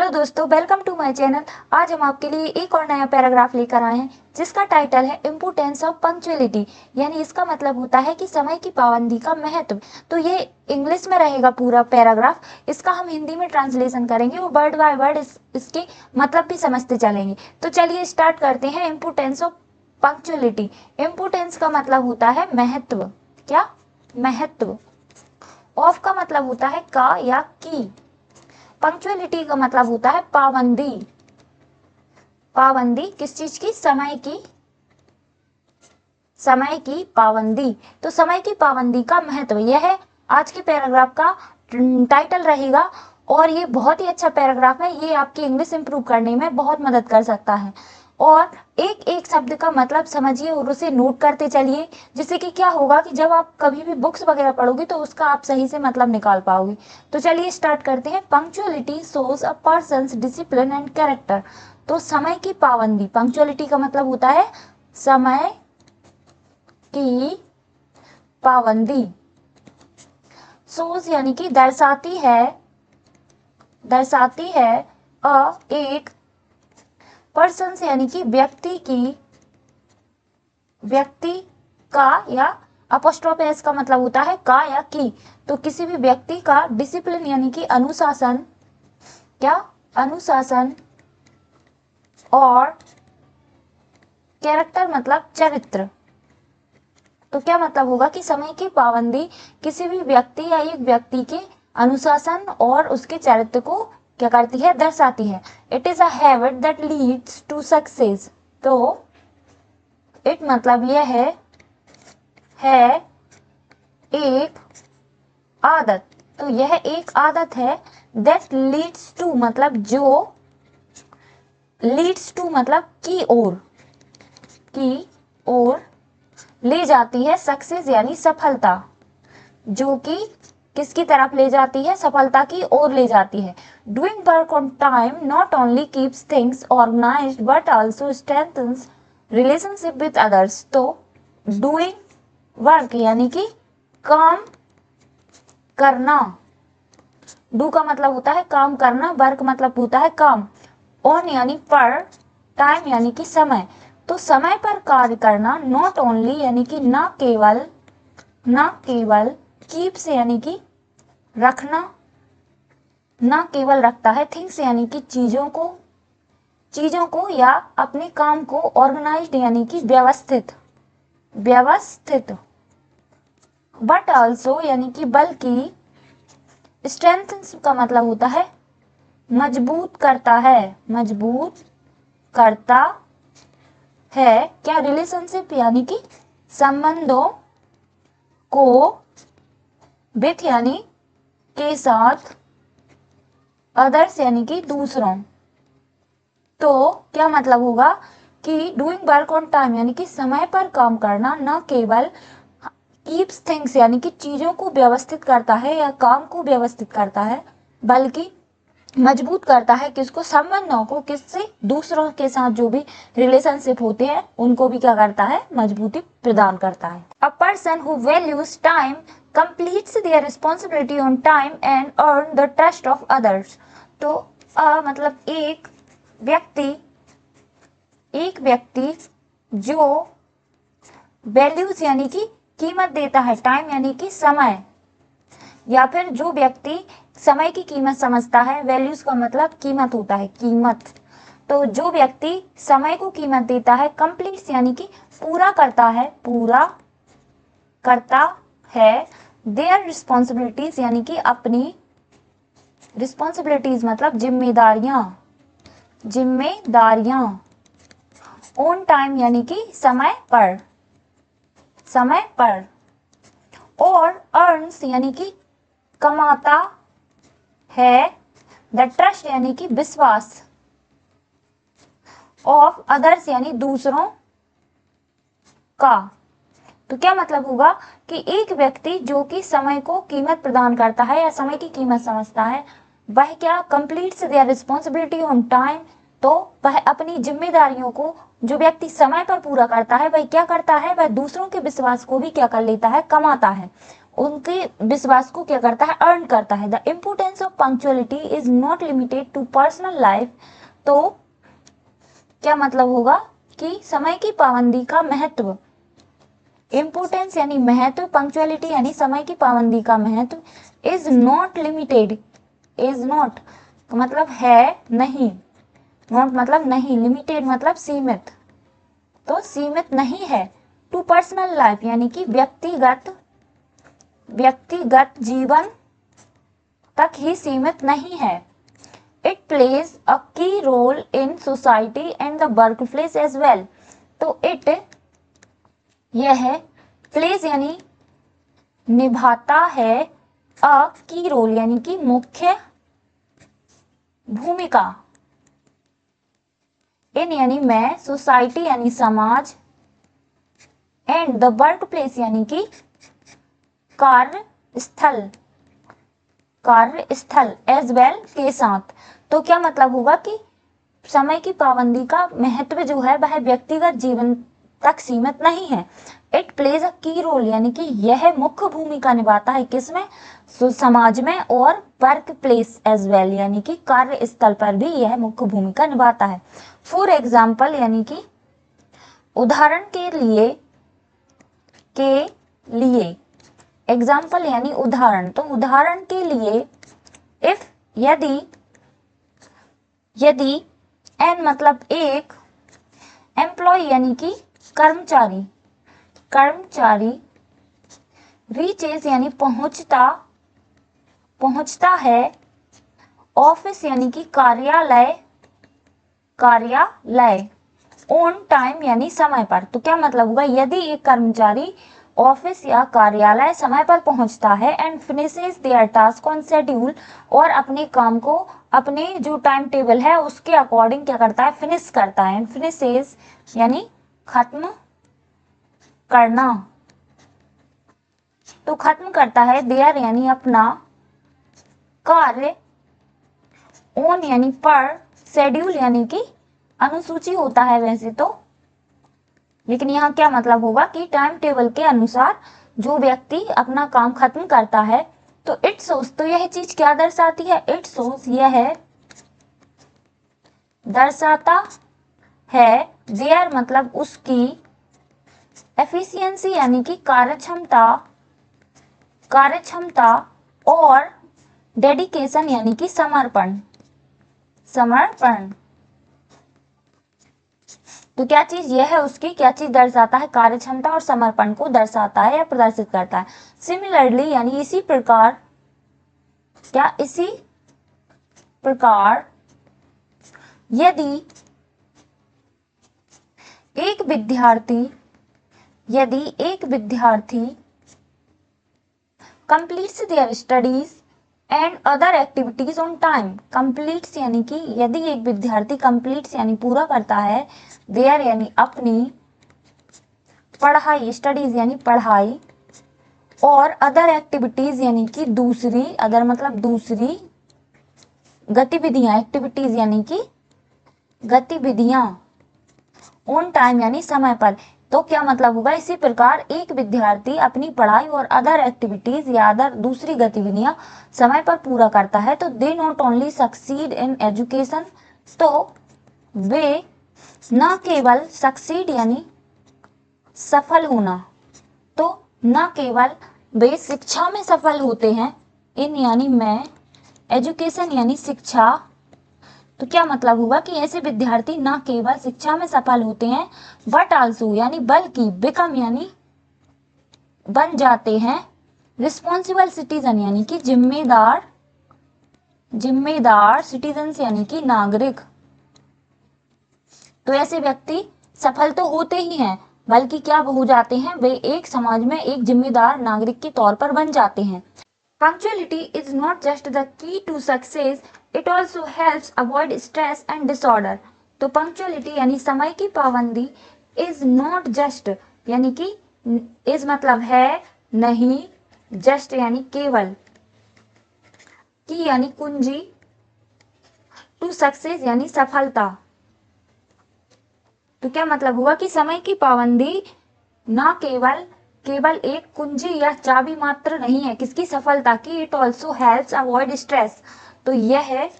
Hello दोस्तों, welcome to my channel. आज हम आपके लिए एक और नया पैराग्राफ लेकर आए हैं जिसका टाइटल है इम्पोर्टेंस ऑफ पंक्चुअलिटी। यानी इसका मतलब होता है कि समय की पाबंदी का महत्व। तो ये इंग्लिश में रहेगा पूरा पैराग्राफ, इसका हम हिंदी में ट्रांसलेशन करेंगे और वर्ड बाय वर्ड इसके मतलब भी समझते चलेंगे। तो चलिए स्टार्ट करते हैं। Importance of punctuality. इम्पोर्टेंस का मतलब होता है महत्व। क्या? महत्व। ऑफ का मतलब होता है का या की। पंक्चुअलिटी का मतलब होता है पाबंदी। पाबंदी किस चीज की? समय की। समय की पाबंदी। तो समय की पाबंदी का महत्व, यह है आज के पैराग्राफ का टाइटल रहेगा। और ये बहुत ही अच्छा पैराग्राफ है, ये आपकी इंग्लिश इंप्रूव करने में बहुत मदद कर सकता है। और एक एक शब्द का मतलब समझिए और उसे नोट करते चलिए, जिससे कि क्या होगा कि जब आप कभी भी बुक्स वगैरह पढ़ोगे तो उसका आप सही से मतलब निकाल पाओगे। तो चलिए स्टार्ट करते हैं। Punctuality shows a persons discipline and character. तो समय की पाबंदी, पंक्चुअलिटी का मतलब होता है समय की पाबंदी। शोज यानी कि दर्शाती है एक पर्सन यानी कि व्यक्ति का, या अपोस्ट्रोफ एस का मतलब होता है का या की। तो किसी भी व्यक्ति का डिसिप्लिन यानी कि अनुशासन, क्या? अनुशासन। और कैरेक्टर मतलब चरित्र। तो क्या मतलब होगा कि समय की पाबंदी किसी भी व्यक्ति या एक व्यक्ति के अनुशासन और उसके चरित्र को क्या करती है? दर्शाती है। It is a habit that leads to success. तो इट मतलब यह है एक आदत। तो यह एक आदत है। दैट लीड्स टू मतलब जो, लीड्स टू मतलब की ओर ले जाती है, सक्सेस यानी सफलता, जो कि किसकी तरफ ले जाती है? सफलता की ओर ले जाती है। Doing work on time not only keeps things organised but also strengthens relationship with others. तो डूइंग वर्क यानी कि काम करना। डू का मतलब होता है काम करना, वर्क मतलब होता है काम, ऑन यानी पर, टाइम यानी कि समय। तो समय पर कार्य करना, नॉट ओनली यानी कि ना केवल कीप्स यानी कि रखना, ना केवल रखता है, थिंग्स यानी कि चीजों को या अपने काम को, ऑर्गेनाइज्ड यानी कि व्यवस्थित, बट आल्सो यानी कि बल्कि, स्ट्रेंथन्स का मतलब होता है मजबूत करता है। क्या? रिलेशनशिप यानी कि संबंधों को, विथ यानी के साथ, अदर्स यानी कि दूसरों। तो क्या मतलब होगा कि डूइंग वर्क ऑन टाइम यानी कि समय पर काम करना, न केवल कीप्स थिंग्स यानी कि चीजों को व्यवस्थित करता है या काम को व्यवस्थित करता है, बल्कि मजबूत करता है किसको? संबंधों को। किससे? दूसरों के साथ जो भी रिलेशनशिप होते हैं उनको भी क्या करता है? मजबूती प्रदान करता है। A person who values time completes their responsibility on time and earn the trust of others। तो मतलब एक व्यक्ति जो वैल्यूज यानी कि कीमत देता है, टाइम यानी कि समय, या फिर जो व्यक्ति समय की कीमत समझता है, वैल्यूज का मतलब कीमत होता है, कीमत। तो जो व्यक्ति समय को कीमत देता है, कंप्लीट यानी कि पूरा करता है देयर रिस्पॉन्सिबिलिटीज यानी कि अपनी, रिस्पॉन्सिबिलिटीज मतलब जिम्मेदारियां, ऑन टाइम यानी कि समय पर, और अर्न्स यानी कि कमाता है, द ट्रस्ट यानी कि विश्वास, ऑफ अदर्स यानी दूसरों का। तो क्या मतलब होगा कि एक व्यक्ति जो कि समय को कीमत प्रदान करता है या समय की कीमत समझता है, वह क्या? Completes their responsibility on time. तो वह अपनी जिम्मेदारियों को, जो व्यक्ति समय पर पूरा करता है, वह क्या करता है? वह दूसरों के विश्वास को भी क्या कर लेता है? कमाता है। उनके विश्वास को क्या करता है, अर्न करता है। The importance of punctuality is not limited to personal life. तो क्या मतलब होगा कि समय की पाबंदी का महत्व, इम्पोर्टेंस यानी महत्व, पंक्चुअलिटी यानी समय की पाबंदी का महत्व, is not limited, is not मतलब है नहीं, नॉट मतलब नहीं, लिमिटेड मतलब सीमित, तो सीमित नहीं है, टू पर्सनल लाइफ यानी कि व्यक्तिगत जीवन तक ही सीमित नहीं है। It plays a key role in society and the workplace as well. तो इट, यह प्लेज यानी निभाता है, अ की रोल यानी कि मुख्य भूमिका, इन यानी मैं, सोसाइटी यानी समाज, एंड द वर्क प्लेस यानी कि कार्यस्थल एज वेल के साथ। तो क्या मतलब होगा कि समय की पाबंदी का महत्व जो है वह व्यक्तिगत जीवन तक सीमित नहीं है। It plays a key role यानी कि यह मुख्य भूमिका निभाता है, किसमें, समाज में, और वर्क प्लेस एज वेल यानी कि कार्यस्थल पर भी यह मुख्य भूमिका निभाता है। फॉर एग्जाम्पल यानी कि उदाहरण के लिए एग्जाम्पल यानी उदाहरण, तो उदाहरण के लिए इफ यदि एन मतलब एक, एम्प्लॉय यानी कि कर्मचारी रीचेज यानी पहुंचता है, ऑफिस यानी कि कार्यालय ऑन टाइम यानी समय पर। तो क्या मतलब होगा, यदि एक कर्मचारी ऑफिस या कार्यालय समय पर पहुंचता है, and finishes there task on schedule, और अपने काम को अपने जो टाइम टेबल है उसके अकॉर्डिंग क्या करता है, फिनिश करता है। एंड फिनिशेस यानी खत्म करना, तो खत्म करता है, देयर यानी अपना, कार्य, ऑन यानी पर, शेड्यूल यानी कि अनुसूची होता है वैसे तो, लेकिन यहाँ क्या मतलब होगा कि टाइम टेबल के अनुसार जो व्यक्ति अपना काम खत्म करता है। तो इट शोज, तो यह चीज क्या दर्शाती है, इट शोज यह दर्शाता है, देयर मतलब उसकी, एफिशिएंसी यानी कि कार्यक्षमता, और डेडिकेशन यानी कि समर्पण। तो क्या चीज यह है उसकी, क्या चीज दर्शाता है, कार्यक्षमता और समर्पण को दर्शाता है या प्रदर्शित करता है। सिमिलरली यानी इसी प्रकार, इसी प्रकार यदि एक विद्यार्थी completes their studies and other activities on time, completes यानी कि यदि एक विद्यार्थी completes यानी पूरा करता है, their यानी अपनी पढ़ाई, studies यानी पढ़ाई, और other activities यानी कि दूसरी, other मतलब दूसरी गतिविधियां, activities यानी कि गतिविधियां, ऑन टाइम यानी समय पर। तो क्या मतलब होगा, इसी प्रकार एक विद्यार्थी अपनी पढ़ाई और अदर एक्टिविटीज या अदर दूसरी गतिविधियां समय पर पूरा करता है, तो they not only succeed in education, तो वे न केवल सक्सीड यानी सफल होना, तो न केवल वे शिक्षा में सफल होते हैं, इन यानी मैं, एजुकेशन यानी शिक्षा। तो क्या मतलब हुआ कि ऐसे विद्यार्थी न केवल शिक्षा में सफल होते हैं, बट आल्सो यानी बल्कि, बिकम यानी बन जाते हैं, रिस्पॉन्सिबल सिटीजन यानी कि जिम्मेदार सिटीजन यानी कि नागरिक। तो ऐसे व्यक्ति सफल तो होते ही हैं, बल्कि क्या हो जाते हैं, वे एक समाज में एक जिम्मेदार नागरिक के तौर पर बन जाते हैं। Punctuality is not just the key to success, it also helps avoid stress and disorder. तो punctuality यानी समय की पाबंदी, is not just यानी कि is मतलब है नहीं, just यानी केवल, की यानी कुंजी, to success यानी सफलता। तो क्या मतलब हुआ कि समय की पाबंदी न केवल केवल एक कुंजी या चाबी मात्र नहीं है किसकी सफलता की, it also helps avoid stress. तो यह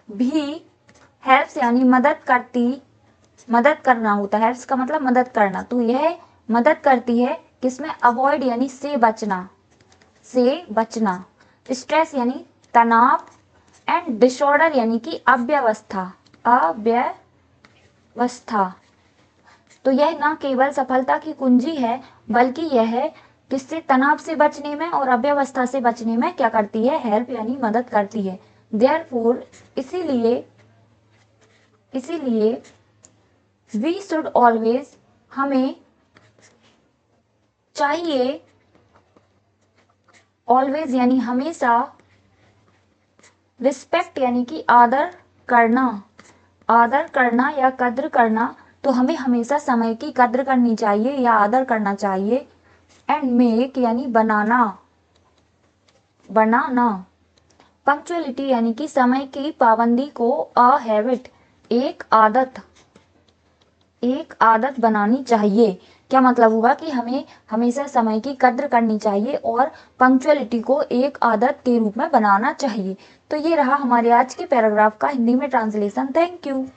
भी हेल्प्स यानी मदद करना होता है, हेल्प्स का मतलब मदद करना, तो यह मदद करती है किसमें, अवॉइड यानी से बचना, स्ट्रेस यानी तनाव, एंड डिसऑर्डर यानी कि अव्यवस्था। तो यह न केवल सफलता की कुंजी है बल्कि यह किससे, तनाव से बचने में और अव्यवस्था से बचने में क्या करती है, हेल्प यानी मदद करती है। देयरफॉर इसीलिए वी शुड ऑलवेज, हमें चाहिए, ऑलवेज यानी हमेशा, रिस्पेक्ट यानी कि आदर करना या कद्र करना, तो हमें हमेशा समय की कद्र करनी चाहिए या आदर करना चाहिए। एंड मेक यानी बनाना, पंक्चुअलिटी यानी कि समय की पाबंदी को अ हैबिट, एक आदत बनानी चाहिए। क्या मतलब हुआ कि हमें हमेशा समय की कद्र करनी चाहिए और पंक्चुअलिटी को एक आदत के रूप में बनाना चाहिए। तो ये रहा हमारे आज के पैराग्राफ का हिंदी में ट्रांसलेशन। Thank you.